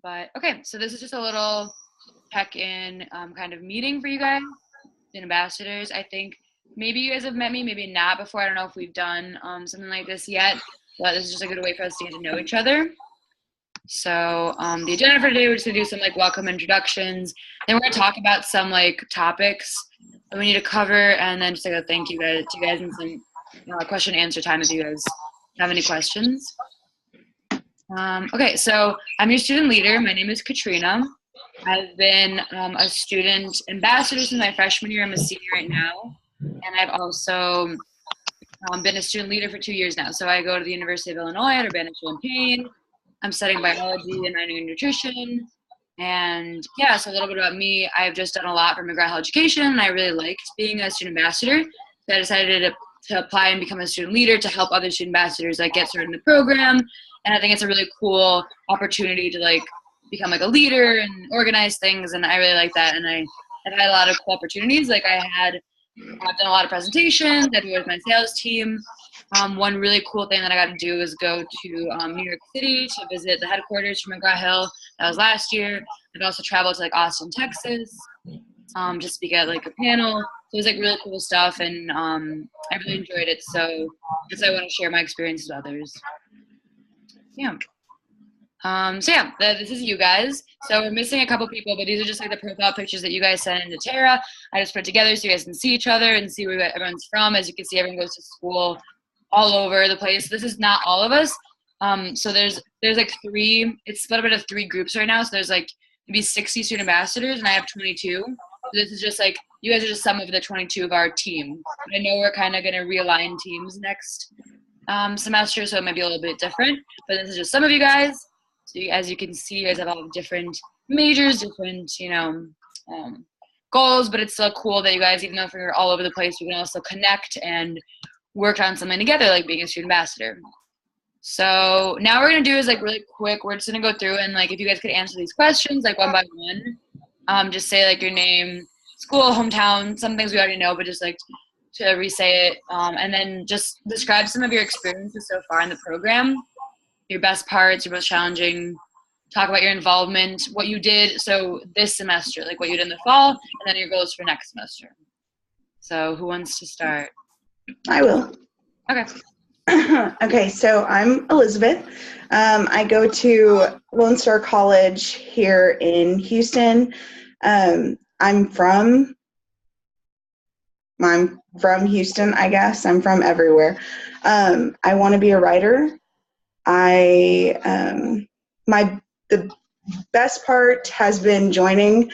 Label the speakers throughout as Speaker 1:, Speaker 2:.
Speaker 1: But okay, so this is just a little check-in kind of meeting for you guys, the ambassadors. I think maybe you guys have met me, maybe not before. I don't know if we've done something like this yet, but this is just a good way for us to get to know each other. So the agenda for today, we're just gonna do some like welcome introductions. Then we're gonna talk about some like topics that we need to cover, and then just like a thank you guys to you guys and some question and answer time if you guys have any questions. Okay, so I'm your student leader. My name is Katrina. I've been a student ambassador since my freshman year. I'm a senior right now, and I've also been a student leader for 2 years now. So I go to the University of Illinois at Urbana-Champaign. I'm studying biology and minoring in nutrition. And yeah, so a little bit about me. I've just done a lot for McGraw-Hill education, and I really liked being a student ambassador. So I decided to apply and become a student leader to help other student ambassadors like get started in the program. And I think it's a really cool opportunity to like become like a leader and organize things. And I really like that. And I've had a lot of cool opportunities. Like I've done a lot of presentations. I've worked with my sales team. One really cool thing that I got to do is go to New York City to visit the headquarters for McGraw-Hill. That was last year. I've also traveled to like Austin, Texas, to speak at like a panel. So it was like really cool stuff, and I really enjoyed it. So I guess I want to share my experiences with others. Yeah. This is you guys. So we're missing a couple people, but these are just like the profile pictures that you guys sent into Tara. I just put it together so you guys can see each other and see where everyone's from. As you can see, everyone goes to school all over the place. This is not all of us. So there's like it's split up into 3 groups right now. So there's like maybe 60 student ambassadors, and I have 22. So this is just like, you guys are just some of the 22 of our team. I know we're kind of going to realign teams next semester, so it might be a little bit different, but this is just some of you guys. So as you can see, you guys have all different majors, different, goals, but it's still cool that you guys, even though if we're all over the place, we can also connect and work on something together, like being a student ambassador. So now what we're going to do is like really quick, we're just going to go through and like if you guys could answer these questions like one by one, just say like your name, school, hometown, some things we already know, but just like to re-say it, and then just describe some of your experiences so far in the program, your best parts, your most challenging, talk about your involvement, what you did so this semester, like what you did in the fall, and then your goals for next semester. So who wants to start?
Speaker 2: I will.
Speaker 1: Okay.
Speaker 2: Okay, so I'm Elizabeth. I go to Lone Star College here in Houston. I'm from Houston, I guess. I'm from everywhere. I want to be a writer. The best part has been joining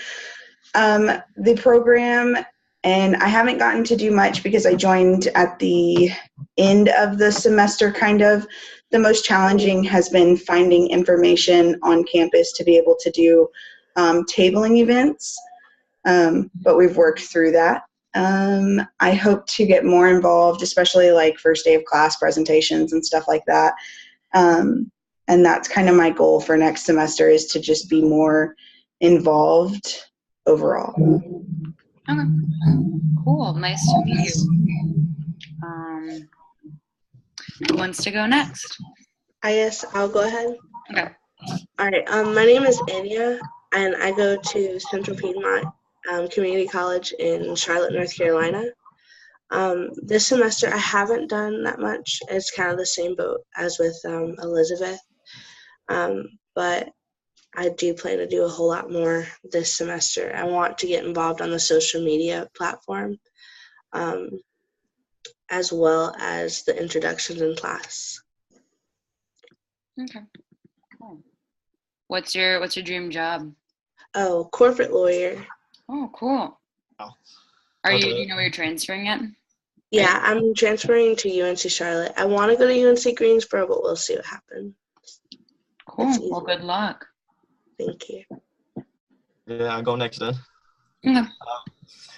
Speaker 2: the program, and I haven't gotten to do much because I joined at the end of the semester, kind of. The most challenging has been finding information on campus to be able to do tabling events, but we've worked through that. I hope to get more involved, especially like first day of class presentations and stuff like that. And that's kind of my goal for next semester, is to just be more involved overall.
Speaker 1: Okay. Cool. Nice to meet you. Who wants to go next?
Speaker 3: I guess I'll go ahead.
Speaker 1: Okay.
Speaker 3: All right. My name is Anya, and I go to Central Piedmont Community College in Charlotte, North Carolina. This semester I haven't done that much. It's kind of the same boat as with Elizabeth, but I do plan to do a whole lot more this semester. I want to get involved on the social media platform, as well as the introductions in class.
Speaker 1: Okay. Cool. What's your dream job?
Speaker 3: Oh, corporate lawyer.
Speaker 1: Oh, cool.
Speaker 4: Oh.
Speaker 1: Do you know where you're transferring yet?
Speaker 3: Yeah, I'm transferring to UNC Charlotte. I want to go to UNC Greensboro, but we'll see what happens.
Speaker 1: Cool. Well, good luck.
Speaker 3: Thank you.
Speaker 4: Yeah, I'll go next then.
Speaker 1: Okay.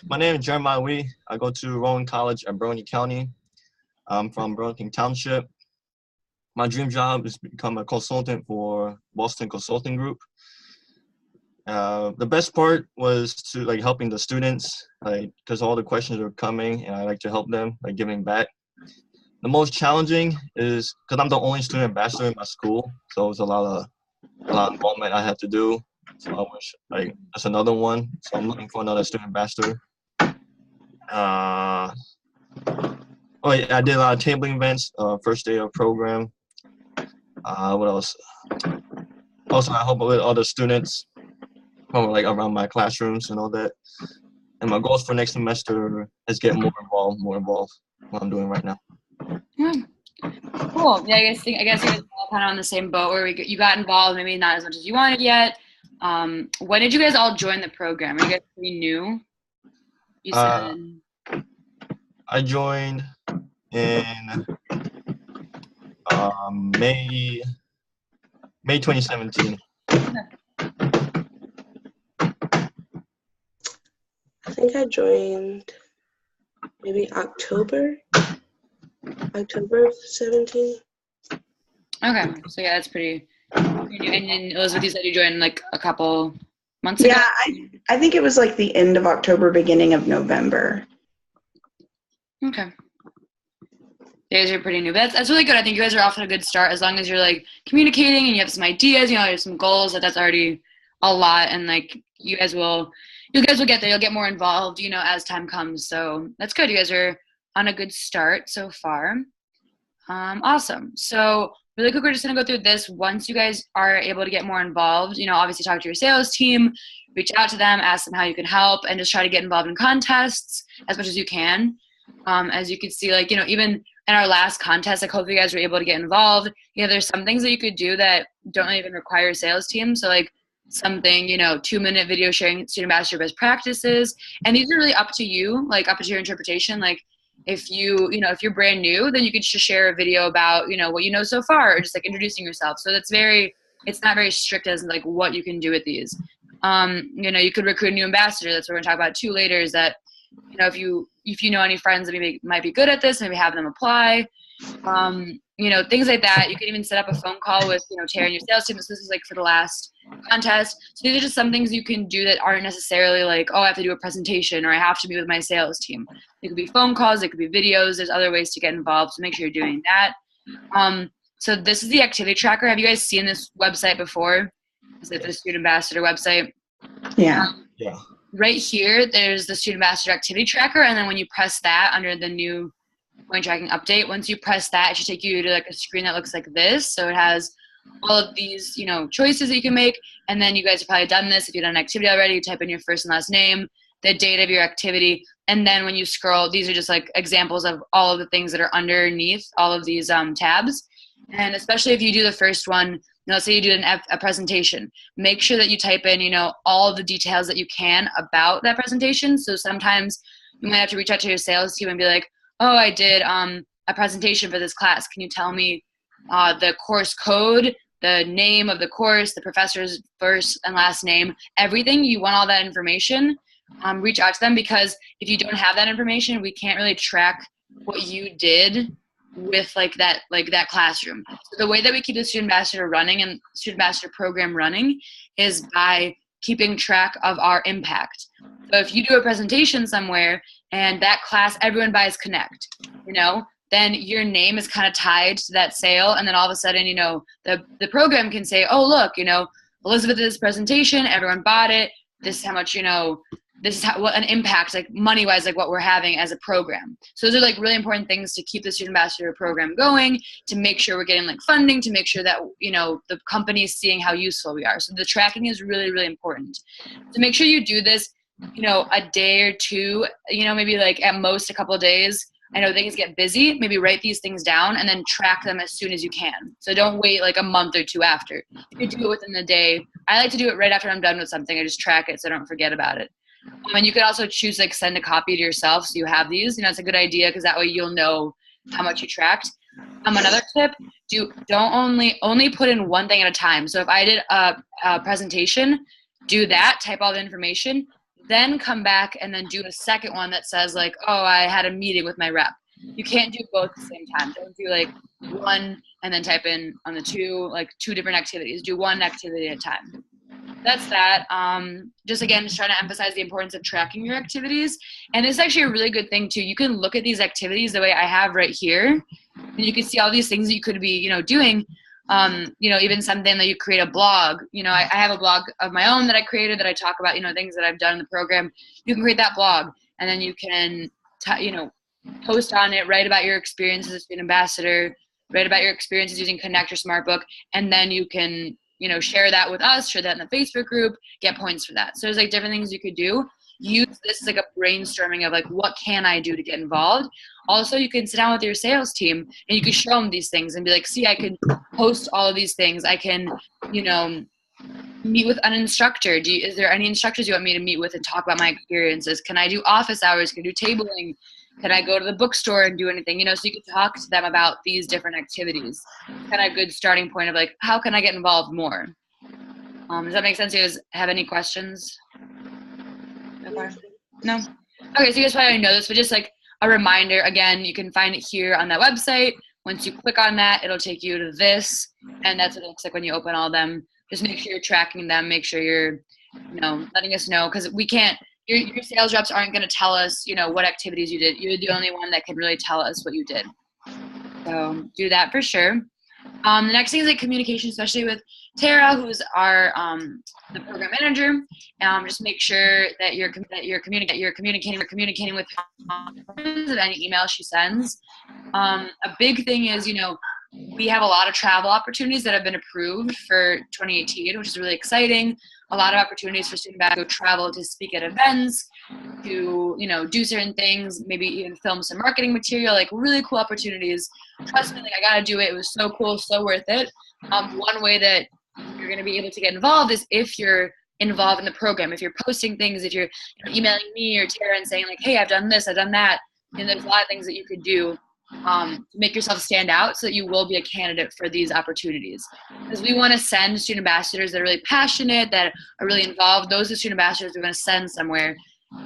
Speaker 4: My name is Jeremiah Wee. I go to Rowan College at Burlington County. I'm from Burlington Township. My dream job is to become a consultant for Boston Consulting Group. The best part was to like helping the students, like because all the questions were coming, and I like to help them, like giving back. The most challenging is because I'm the only student ambassador in my school, so it was a lot of a lot of involvement I had to do. So I wish that's another one. So I'm looking for another student ambassador. Oh yeah, I did a lot of tabling events. First day of program. What else? Also, I help with other students from like around my classrooms and all that. And my goals for next semester is get more involved. What I'm doing right now.
Speaker 1: Yeah. Cool. Yeah, I guess you guys are all kind of on the same boat where you got involved, maybe not as much as you wanted yet. When did you guys all join the program? Are you guys pretty new? You said
Speaker 4: I joined in May 2017.
Speaker 3: I think I joined maybe October of 17.
Speaker 1: Okay, so yeah, that's pretty new. And then Elizabeth, you said you joined like a couple months ago?
Speaker 2: Yeah, I think it was like the end of October, beginning of November.
Speaker 1: Okay. You guys are pretty new, but that's really good. I think you guys are off to a good start as long as you're like communicating and you have some ideas, you have some goals. That's already a lot, and like you guys will get there. You'll get more involved, as time comes. So that's good. You guys are on a good start so far. Awesome. So really quick, we're just gonna go through this. Once you guys are able to get more involved, obviously talk to your sales team, reach out to them, ask them how you can help, and just try to get involved in contests as much as you can. As you can see, like, even in our last contest, like hopefully you guys were able to get involved. There's some things that you could do that don't even require a sales team. So like something, 2-minute video sharing student ambassador best practices. And these are really up to you, like up to your interpretation. Like if if you're brand new, then you could just share a video about, what you know so far, or just like introducing yourself. So it's not very strict as like what you can do with these. You could recruit a new ambassador. That's what we're gonna talk about too later, is that, if you know any friends that maybe might be good at this, maybe have them apply, things like that. You can even set up a phone call with, Tara and your sales team. So this is like for the last contest. So these are just some things you can do that aren't necessarily like, oh, I have to do a presentation or I have to be with my sales team. It could be phone calls, it could be videos. There's other ways to get involved. So make sure you're doing that. So this is the activity tracker. Have you guys seen this website before? Is it the student ambassador website?
Speaker 2: Yeah.
Speaker 4: Yeah.
Speaker 1: Right here, there's the student ambassador activity tracker, and then when you press that under the new point tracking update, once you press that, it should take you to like a screen that looks like this. So it has all of these, choices that you can make, and then you guys have probably done this. If you've done an activity already, you type in your first and last name, the date of your activity, and then when you scroll, these are just like examples of all of the things that are underneath all of these tabs. And especially if you do the first one, let's say you do a presentation, make sure that you type in, all of the details that you can about that presentation. So sometimes you might have to reach out to your sales team and be like, oh, I did a presentation for this class. Can you tell me the course code, the name of the course, the professor's first and last name, everything? You want all that information. Reach out to them, because if you don't have that information, we can't really track what you did with that classroom. So the way that we keep the student ambassador running and student ambassador program running is by keeping track of our impact. So if you do a presentation somewhere and that class, everyone buys Connect, then your name is kind of tied to that sale. And then all of a sudden, the program can say, oh, look, Elizabeth did this presentation, everyone bought it. This is how much, this is what an impact, like money-wise, like what we're having as a program. So those are like really important things to keep the student ambassador program going, to make sure we're getting like funding, to make sure that, the company is seeing how useful we are. So the tracking is really, really important. So make sure you do this, a day or two, maybe like at most a couple of days. I know things get busy. Maybe write these things down and then track them as soon as you can. So don't wait like a month or two after. You can do it within the day. I like to do it right after I'm done with something. I just track it so I don't forget about it. And you could also choose like send a copy to yourself so you have these. It's a good idea, because that way you'll know how much you tracked. Another tip: don't only put in one thing at a time. So if I did a presentation, do that, type all the information, then come back and then do a second one that says like, oh, I had a meeting with my rep. You can't do both at the same time. Don't do like one and then type in on the two different activities. Do one activity at a time. That's that. Just trying to emphasize the importance of tracking your activities. And this is actually a really good thing too. You can look at these activities the way I have right here, and you can see all these things that you could be, doing. Even something that you create a blog. I have a blog of my own that I created that I talk about, things that I've done in the program. You can create that blog, and then you can, post on it, write about your experience as a student ambassador, write about your experiences using Connect or SmartBook, and then you can, share that with us, share that in the Facebook group, get points for that. So there's like different things you could do. Use this as like a brainstorming of like, what can I do to get involved? Also, you can sit down with your sales team and you can show them these things and be like, see, I can post all of these things. I can, meet with an instructor. Is there any instructors you want me to meet with and talk about my experiences? Can I do office hours? Can I do tabling? Can I go to the bookstore and do anything? So you can talk to them about these different activities. Kind of a good starting point of like, how can I get involved more? Does that make sense? Do you guys have any questions? No? Okay, so you guys probably know this, but just like a reminder, again, you can find it here on that website. Once you click on that, it'll take you to this, and that's what it looks like when you open all of them. Just make sure you're tracking them, make sure you're, letting us know, because we can't, your sales reps aren't going to tell us, what activities you did. You're the only one that can really tell us what you did. So do that for sure. The next thing is like communication, especially with Tara, who's our the program manager. Just make sure that you're communicating with her any email she sends. A big thing is, we have a lot of travel opportunities that have been approved for 2018, which is really exciting. A lot of opportunities for student ambassadors to travel to speak at events, to do certain things, maybe even film some marketing material, like really cool opportunities. Trust me, like I gotta do it. It was so cool, so worth it. One way that you're gonna be able to get involved is if you're involved in the program. If you're posting things, if you're emailing me or Tara and saying like, hey, I've done this, I've done that. And there's a lot of things that you could do to make yourself stand out so that you will be a candidate for these opportunities. Because we want to send student ambassadors that are really passionate, that are really involved. Those are student ambassadors we're going to send somewhere.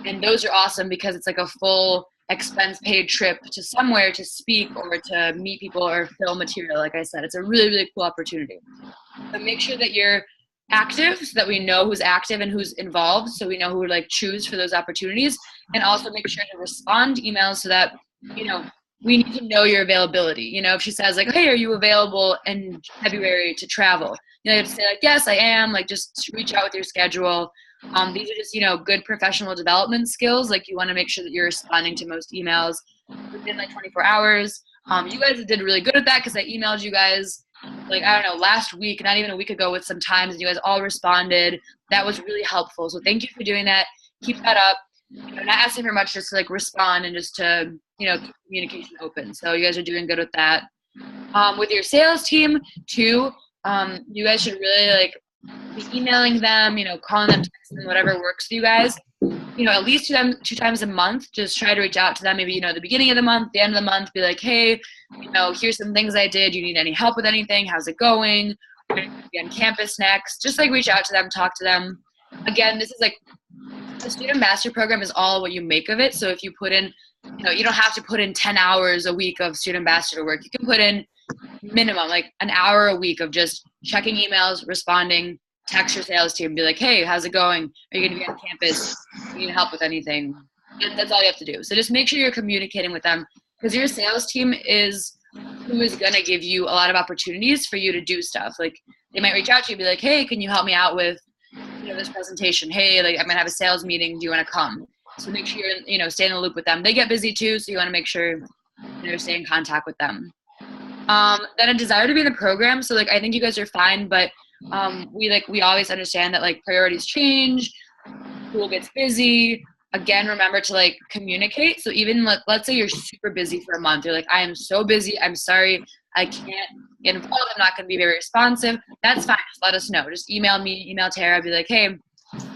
Speaker 1: And those are awesome because it's like a full expense paid trip to somewhere to speak or to meet people or film material. Like I said, it's a really, really cool opportunity. So make sure that you're active so that we know who's active and who's involved, so we know who to like choose for those opportunities. And also make sure to respond to emails so that, we need to know your availability. If she says like, hey, are you available in February to travel? You have to say like, yes, I am. Like just reach out with your schedule. These are just, good professional development skills. Like you want to make sure that you're responding to most emails within like 24 hours. You guys did really good at that because I emailed you guys like, I don't know, last week, not even a week ago with some times, and you guys all responded. That was really helpful. So thank you for doing that. Keep that up. Not asking for much, just to like respond and just to, keep communication open. So you guys are doing good with that. With your sales team too, you guys should really like be emailing them, calling them, texting them, whatever works for you guys. At least two times a month, just try to reach out to them. Maybe, the beginning of the month, the end of the month, be like, hey, here's some things I did. You need any help with anything? How's it going? We're going to be on campus next. Just like reach out to them, talk to them. Again, this is like, the student master program is all what you make of it. So if you put in, you don't have to put in 10 hours a week of student ambassador work. You can put in minimum, like an hour a week of just checking emails, responding, text your sales team, be like, hey, how's it going? Are you going to be on campus? Do you need help with anything? That's all you have to do. So just make sure you're communicating with them, because your sales team is who is going to give you a lot of opportunities for you to do stuff. Like they might reach out to you and be like, hey, can you help me out with this presentation? Hey, like I'm going to have a sales meeting. Do you want to come? So make sure you're, stay in the loop with them. They get busy too, so you want to make sure you're staying in contact with them. Then a desire to be in the program. So like I think you guys are fine, but we always understand that like priorities change, school gets busy. Again, remember to like communicate. So even let's say you're super busy for a month. You're like, I am so busy. I'm sorry. I can't get involved. I'm not going to be very responsive. That's fine. Just let us know. Just email me, email Tara. Be like, hey, I'm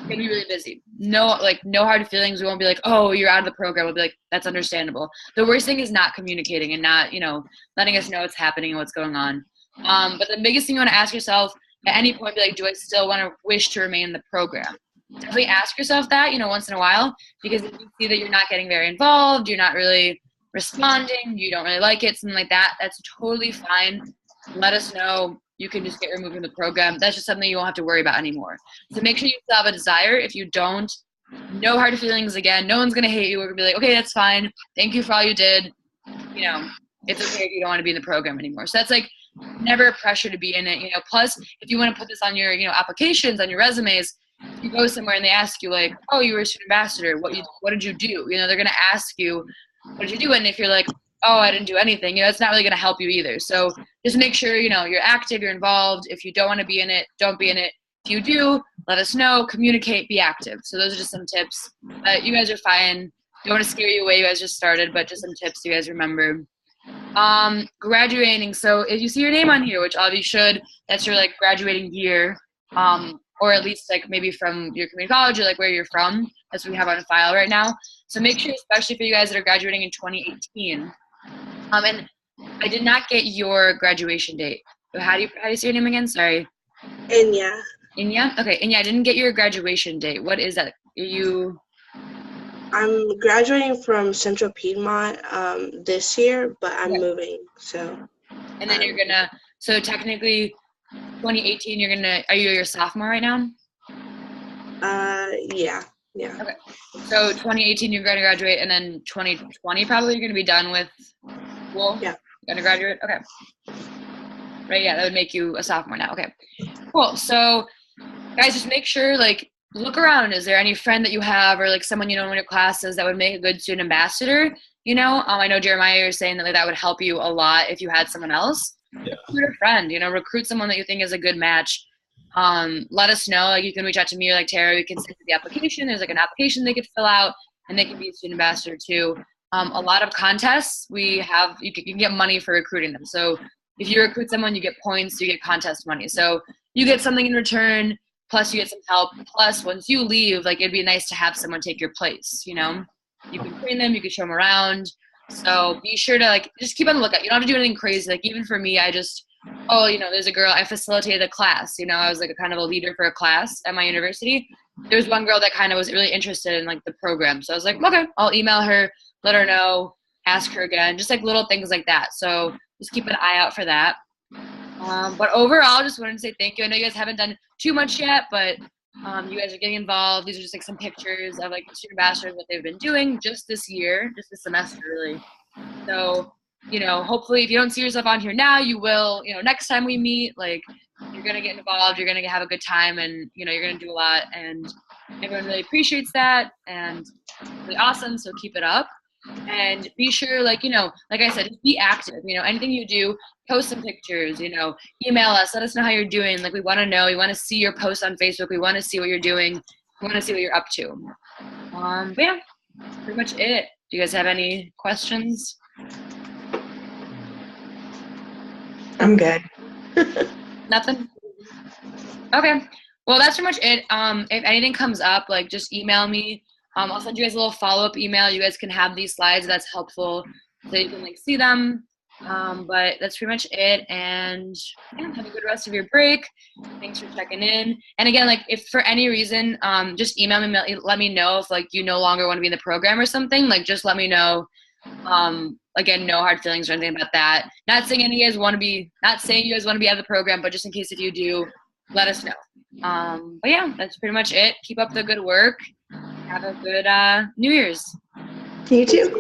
Speaker 1: going to be really busy. No hard feelings. We won't be like, oh, you're out of the program. We'll be like, that's understandable. The worst thing is not communicating and not, letting us know what's happening and what's going on. But the biggest thing you want to ask yourself at any point, be like, do I still want to wish to remain in the program? Definitely ask yourself that, once in a while, because if you see that you're not getting very involved, you're not really responding, you don't really like it, something like that, that's totally fine. Let us know. You can just get removed from the program. That's just something you won't have to worry about anymore. So make sure you still have a desire. If you don't, no hard feelings again. No one's going to hate you. We're going to be like, okay, that's fine. Thank you for all you did. It's okay if you don't want to be in the program anymore. So that's like never a pressure to be in it, plus if you want to put this on your, applications, on your resumes, you go somewhere and they ask you like, oh, you were a student ambassador, what did you do? They're going to ask you, what did you do? And if you're like, oh, I didn't do anything, it's not really going to help you either. So just make sure, you're active, you're involved. If you don't want to be in it, don't be in it. If you do, let us know, communicate, be active. So those are just some tips. You guys are fine. Don't want to scare you away. You guys just started, but just some tips you guys remember. Graduating. So if you see your name on here, which all of you should, that's your like graduating year, or at least like maybe from your community college or like where you're from. That's what we have on file right now. So make sure, especially for you guys that are graduating in 2018. And I did not get your graduation date. How do you say your name again? Sorry.
Speaker 3: Enya.
Speaker 1: Inya? Okay, Inya, I didn't get your graduation date. What is that?
Speaker 3: I'm graduating from Central Piedmont this year, but I'm moving, so.
Speaker 1: And then so technically 2018, are you your sophomore right now?
Speaker 3: Yeah.
Speaker 1: Okay. So 2018, you're going to graduate, and then 2020 probably you're going to be done with school?
Speaker 3: Yeah.
Speaker 1: You're going to graduate? Okay. Right, yeah, that would make you a sophomore now. Okay, cool. So guys, just make sure, like, look around. Is there any friend that you have or like someone you know in your classes that would make a good student ambassador? I know Jeremiah, you're saying that like, that would help you a lot if you had someone else.
Speaker 4: Yeah.
Speaker 1: Recruit a friend, recruit someone that you think is a good match. Let us know. Like, you can reach out to me or like Tara. We can send you the application. There's like an application they could fill out, and they can be a student ambassador too. A lot of contests you can get money for recruiting them. So if you recruit someone, you get points, you get contest money. So you get something in return, plus you get some help. Plus, once you leave, like, it'd be nice to have someone take your place, You can train them, you can show them around. So be sure to, like, just keep on the lookout. You don't have to do anything crazy. Like, even for me, there's a girl, I facilitated a class. I was like a kind of a leader for a class at my university. There was one girl that kind of was really interested in, like, the program. So I was like, okay, I'll email her, let her know, ask her again, just like little things like that. So just keep an eye out for that. But overall, just wanted to say thank you. I know you guys haven't done too much yet, but you guys are getting involved. These are just like some pictures of like student ambassadors, what they've been doing just this year, just this semester, really. So, hopefully if you don't see yourself on here now, you will, next time we meet, like, you're going to get involved, you're going to have a good time, and, you're going to do a lot, and everyone really appreciates that, and it's really awesome, so keep it up. And be sure, like I said, just be active. Anything you do, post some pictures, email us, let us know how you're doing. Like, we want to know. We want to see your posts on Facebook. We want to see what you're doing. We want to see what you're up to. But yeah, that's pretty much it. Do you guys have any questions?
Speaker 2: I'm good.
Speaker 1: Nothing? Okay. Well, that's pretty much it. If anything comes up, like, just email me. I'll send you guys a little follow-up email. You guys can have these slides. That's helpful, so you can, like, see them. But that's pretty much it. And yeah, have a good rest of your break. Thanks for checking in. And again, like, if for any reason, just email me, let me know if, like, you no longer want to be in the program or something. Like, just let me know. Again, no hard feelings or anything about that. Not saying you guys want to be out of the program, but just in case if you do, let us know. But yeah, that's pretty much it. Keep up the good work. Have a good New Year's.
Speaker 2: You too.